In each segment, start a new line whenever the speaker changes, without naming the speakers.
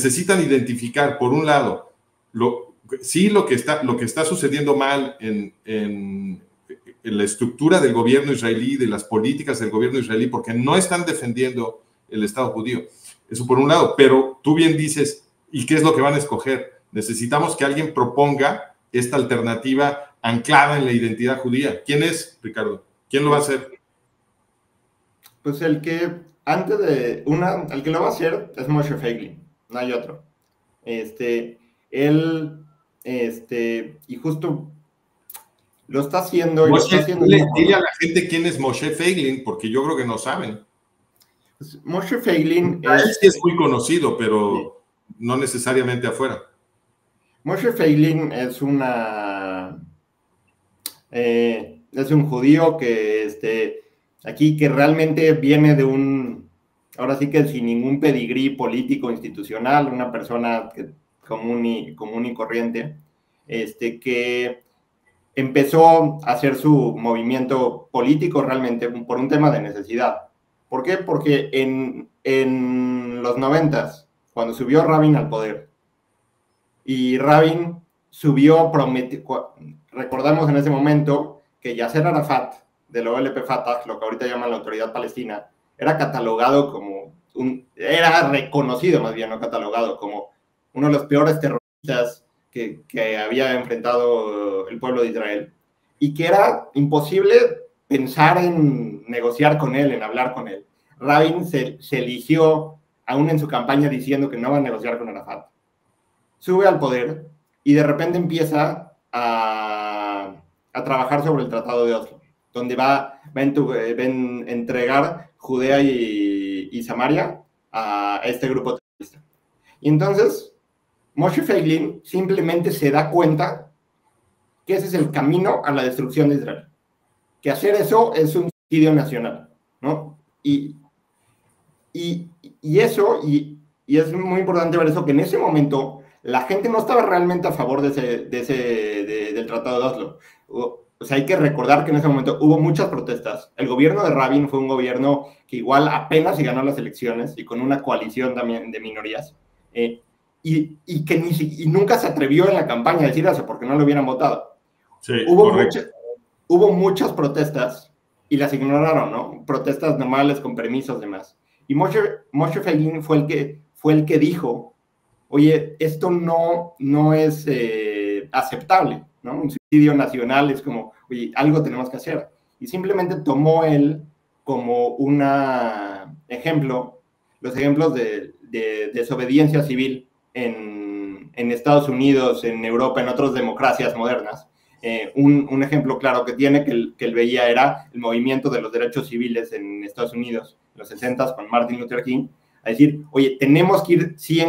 necesitan identificar, por un lado, lo que está sucediendo mal en la estructura del gobierno israelí, de las políticas del gobierno israelí, porque no están defendiendo el Estado judío. Eso por un lado, pero tú bien dices, ¿y qué es lo que van a escoger? Necesitamos que alguien proponga esta alternativa anclada en la identidad judía. ¿Quién es, Ricardo? ¿Quién lo va a hacer?
Pues el que lo va a hacer es Moshe Feiglin, no hay otro. Él, y justo lo está haciendo,
Dile a la gente quién es Moshe Feiglin, porque yo creo que no saben.
Pues, Moshe Feiglin
él sí es muy conocido, pero no necesariamente afuera.
Moshe Feiglin es un judío que aquí que realmente viene de ahora sí que sin ningún pedigrí político institucional, una persona común y corriente, que empezó a hacer su movimiento político realmente por un tema de necesidad. ¿Por qué? Porque en los 90s, cuando subió Rabin al poder, y Rabin recordamos en ese momento que Yasser Arafat, del OLP Fatah, lo que ahorita llaman la Autoridad Palestina, era reconocido más bien, no catalogado, como uno de los peores terroristas que había enfrentado el pueblo de Israel, y que era imposible pensar en negociar con él, en hablar con él. Rabin se eligió, aún en su campaña, diciendo que no va a negociar con Arafat. Sube al poder y de repente empieza a trabajar sobre el Tratado de Oslo, donde va a entregar Judea y Samaria a este grupo terrorista. Y entonces, Moshe Feiglin simplemente se da cuenta que ese es el camino a la destrucción de Israel. Que hacer eso es un suicidio nacional, ¿no? Y es muy importante ver eso, que en ese momento la gente no estaba realmente a favor del Tratado de Oslo. O sea, hay que recordar que en ese momento hubo muchas protestas. El gobierno de Rabin fue un gobierno que igual apenas se ganó las elecciones y con una coalición también de minorías. Y que nunca se atrevió en la campaña a decir eso porque no lo hubieran votado.
Sí, hubo
muchas protestas y las ignoraron, ¿no? Protestas normales con permisos y demás. Y Moshe Feiglin fue el que dijo, oye, esto no es aceptable, ¿no? Un suicidio nacional es como, oye, algo tenemos que hacer. Y simplemente tomó él como un ejemplo, los ejemplos de desobediencia civil en Estados Unidos, en Europa, en otras democracias modernas. Un ejemplo claro que tiene, que él veía, era el movimiento de los derechos civiles en Estados Unidos, en los 60s, con Martin Luther King, a decir, oye, tenemos que ir, si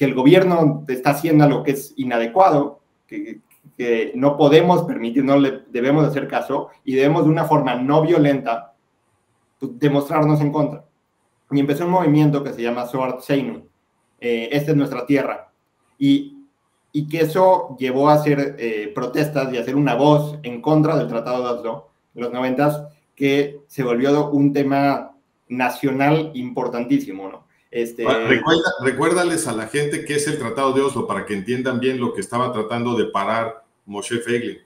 el gobierno está haciendo algo que es inadecuado, que no podemos permitir, no le debemos hacer caso, y debemos de una forma no violenta demostrarnos en contra. Y empezó un movimiento que se llama Sword Seinu, esta es nuestra tierra, y que eso llevó a hacer protestas y a hacer una voz en contra del Tratado de Oslo en los 90s, que se volvió un tema nacional importantísimo, ¿no?
Recuérdales a la gente qué es el Tratado de Oslo para que entiendan bien lo que estaba tratando de parar Moshe Feiglin.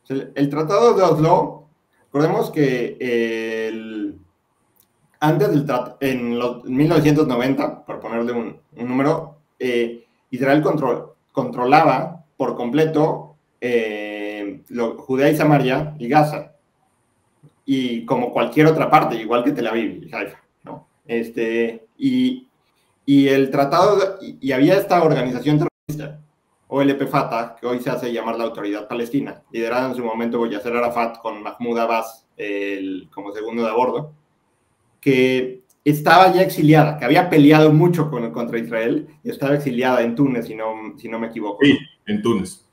El Tratado de Oslo, recordemos que en 1990, por ponerle un número, Israel controlaba por completo Judea y Samaria y Gaza, y como cualquier otra parte, igual que Tel Aviv y Haifa, ¿no? Y el tratado, y había esta organización terrorista, OLP Fatah, que hoy se hace llamar la Autoridad Palestina, liderada en su momento Yasser Arafat con Mahmoud Abbas como segundo de a bordo, que estaba ya exiliada, que había peleado mucho contra Israel, y estaba exiliada en Túnez, si no me equivoco.
Sí, en Túnez.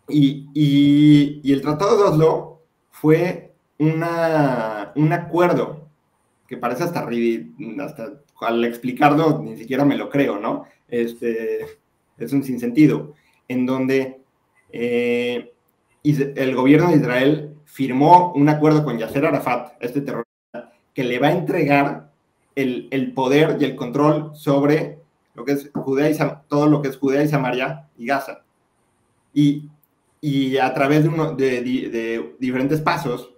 Y el Tratado de Oslo fue un acuerdo que parece hasta al explicarlo ni siquiera me lo creo, ¿no? Es un sinsentido, en donde el gobierno de Israel firmó un acuerdo con Yasser Arafat, este terrorista, que le va a entregar el poder y el control sobre lo que es Judea todo lo que es Judea y Samaria y Gaza. Y a través de diferentes pasos,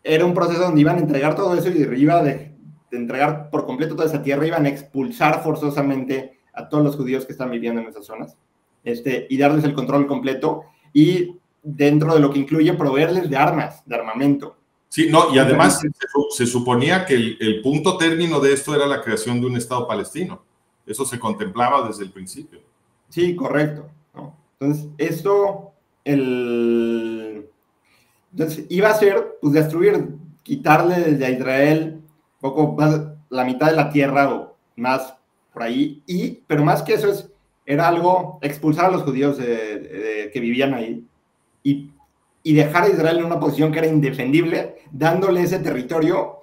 era un proceso donde iban a entregar todo eso y iba de entregar por completo toda esa tierra, iban a expulsar forzosamente a todos los judíos que están viviendo en esas zonas, y darles el control completo, y dentro de lo que incluye proveerles de armas, de armamento.
Sí, no, y además se suponía que el punto término de esto era la creación de un Estado palestino. Eso se contemplaba desde el principio.
Sí, correcto, ¿no? Entonces, entonces iba a ser, pues, destruir, quitarle desde a Israel un poco más, la mitad de la tierra o más por ahí, pero más que eso era algo, expulsar a los judíos que vivían ahí y dejar a Israel en una posición que era indefendible, dándole ese territorio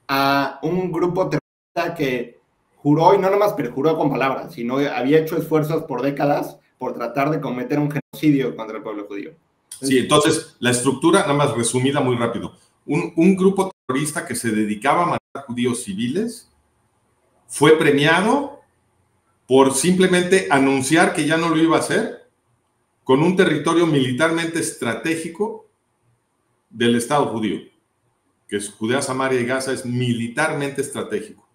a un grupo terrorista que juró, y no nomás perjuró con palabras, sino había hecho esfuerzos por décadas por tratar de cometer un genocidio contra el pueblo judío.
Sí, entonces, la estructura, nada más resumida muy rápido. Un grupo terrorista que se dedicaba a matar judíos civiles fue premiado por simplemente anunciar que ya no lo iba a hacer, con un territorio militarmente estratégico del Estado judío, que es Judea, Samaria y Gaza, es militarmente estratégico.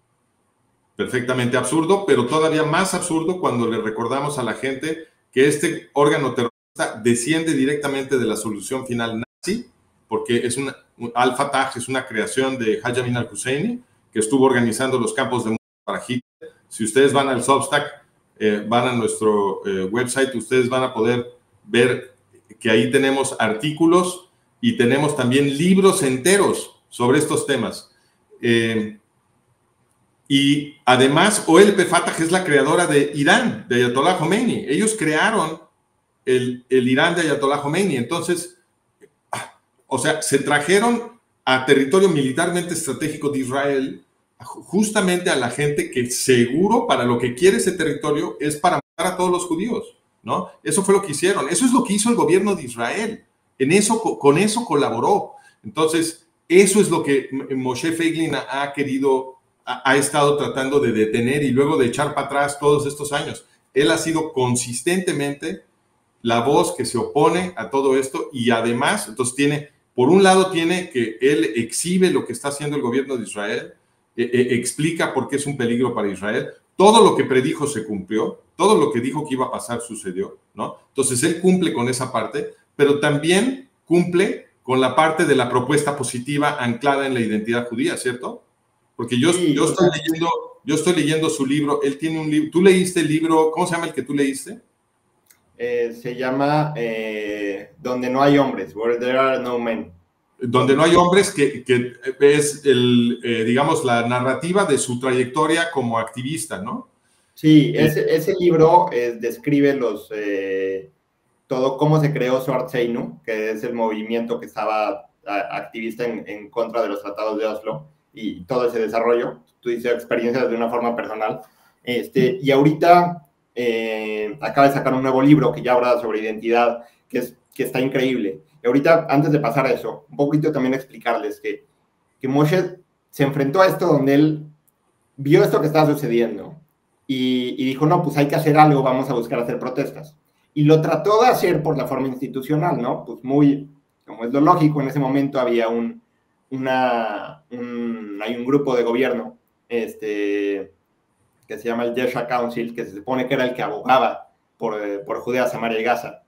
Perfectamente absurdo, pero todavía más absurdo cuando le recordamos a la gente que este órgano terrorista desciende directamente de la solución final nazi, porque es Al-Fatah es una creación de Haj Amin al-Husseini, que estuvo organizando los campos de muerte para Hitler. Si ustedes van al Substack, van a nuestro website, ustedes van a poder ver que ahí tenemos artículos y tenemos también libros enteros sobre estos temas. Y además, OLP Fatah es la creadora de Irán, de Ayatollah Khomeini. Ellos crearon el Irán de Ayatollah Khomeini. Entonces, o sea, se trajeron a territorio militarmente estratégico de Israel justamente a la gente que seguro para lo que quiere ese territorio es para matar a todos los judíos, ¿no? Eso fue lo que hicieron. Eso es lo que hizo el gobierno de Israel. Con eso colaboró. Entonces, eso es lo que Moshe Feiglin ha querido, ha estado tratando de detener y luego de echar para atrás todos estos años. Él ha sido consistentemente la voz que se opone a todo esto y además, entonces por un lado tiene que él exhibe lo que está haciendo el gobierno de Israel, explica por qué es un peligro para Israel, todo lo que predijo se cumplió, todo lo que dijo que iba a pasar sucedió, ¿no? Entonces él cumple con esa parte, pero también cumple con la parte de la propuesta positiva anclada en la identidad judía, ¿cierto? Porque yo estoy leyendo su libro, él tiene un libro, ¿tú leíste el libro? ¿Cómo se llama el que tú leíste?
Se llama Donde no hay hombres, Where There Are No Men.
Donde no hay hombres, que es digamos, la narrativa de su trayectoria como activista, ¿no?
Sí, ese libro describe todo cómo se creó Swart Seinu, que es el movimiento que estaba activista en contra de los tratados de Oslo y todo ese desarrollo. Tú dices experiencias de una forma personal. Y ahorita acaba de sacar un nuevo libro que ya habla sobre identidad, que está increíble. Y ahorita, antes de pasar a eso, un poquito también explicarles que Moshe se enfrentó a esto donde él vio esto que estaba sucediendo y dijo, no, pues hay que hacer algo, vamos a buscar hacer protestas. Y lo trató de hacer por la forma institucional, ¿no? Pues como es lo lógico, en ese momento había hay un grupo de gobierno, que se llama el Yesha Council, que se supone que era el que abogaba por Judea, Samaria y Gaza.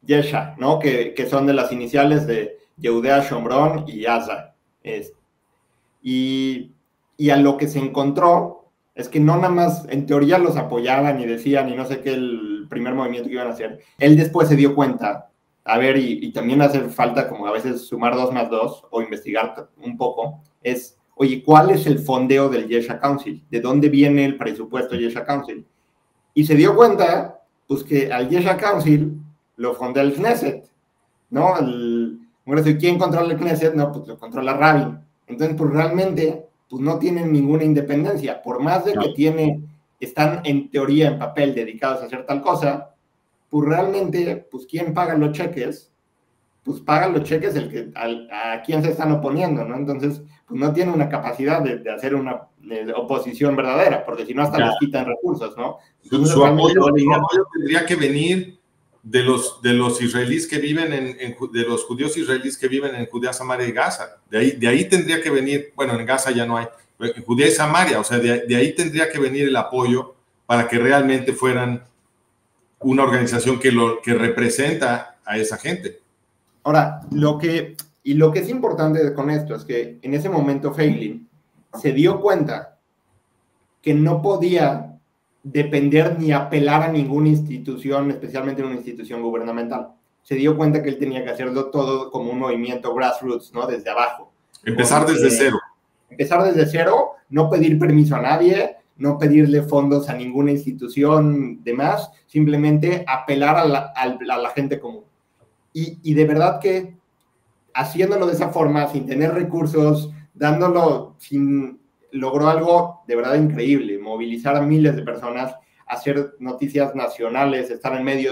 Yesha, ¿no? Que son de las iniciales de Yehudea, Shomron y Gaza. Y a lo que se encontró es que no nada más, en teoría los apoyaban y decían, y no sé qué, el primer movimiento que iban a hacer. Él después se dio cuenta, a ver, y también hace falta como a veces sumar 2 más 2 o investigar un poco, oye, ¿cuál es el fondeo del Yesha Council? ¿De dónde viene el presupuesto Yesha Council? Y se dio cuenta, pues, que al Yesha Council lo fondea el Knesset, ¿no? ¿Quién controla el Knesset? No, pues lo controla Rabin. Entonces, pues realmente, pues no tienen ninguna independencia. Por más de que están en teoría, en papel, dedicados a hacer tal cosa, pues realmente, pues ¿quién paga los cheques? pues paga los cheques a quien se están oponiendo, ¿no? Entonces, pues no tiene una capacidad de hacer una oposición verdadera, porque si no hasta les quitan recursos, ¿no? Entonces,
su apoyo tendría que venir de los israelíes que viven de los judíos israelíes que viven en Judea, Samaria y Gaza. De ahí tendría que venir, bueno, en Gaza ya no hay, en Judea y Samaria, o sea, de ahí tendría que venir el apoyo para que realmente fueran una organización que representa a esa gente.
Ahora, lo que es importante con esto es que en ese momento Feiglin se dio cuenta que no podía depender ni apelar a ninguna institución, especialmente una institución gubernamental. Se dio cuenta que él tenía que hacerlo todo como un movimiento grassroots, ¿no? Desde abajo.
Empezar desde cero.
Empezar desde cero, no pedir permiso a nadie, no pedirle fondos a ninguna institución, demás, simplemente apelar a la gente común. Y de verdad que haciéndolo de esa forma, sin tener recursos, logró algo de verdad increíble, movilizar a miles de personas, hacer noticias nacionales, estar en medios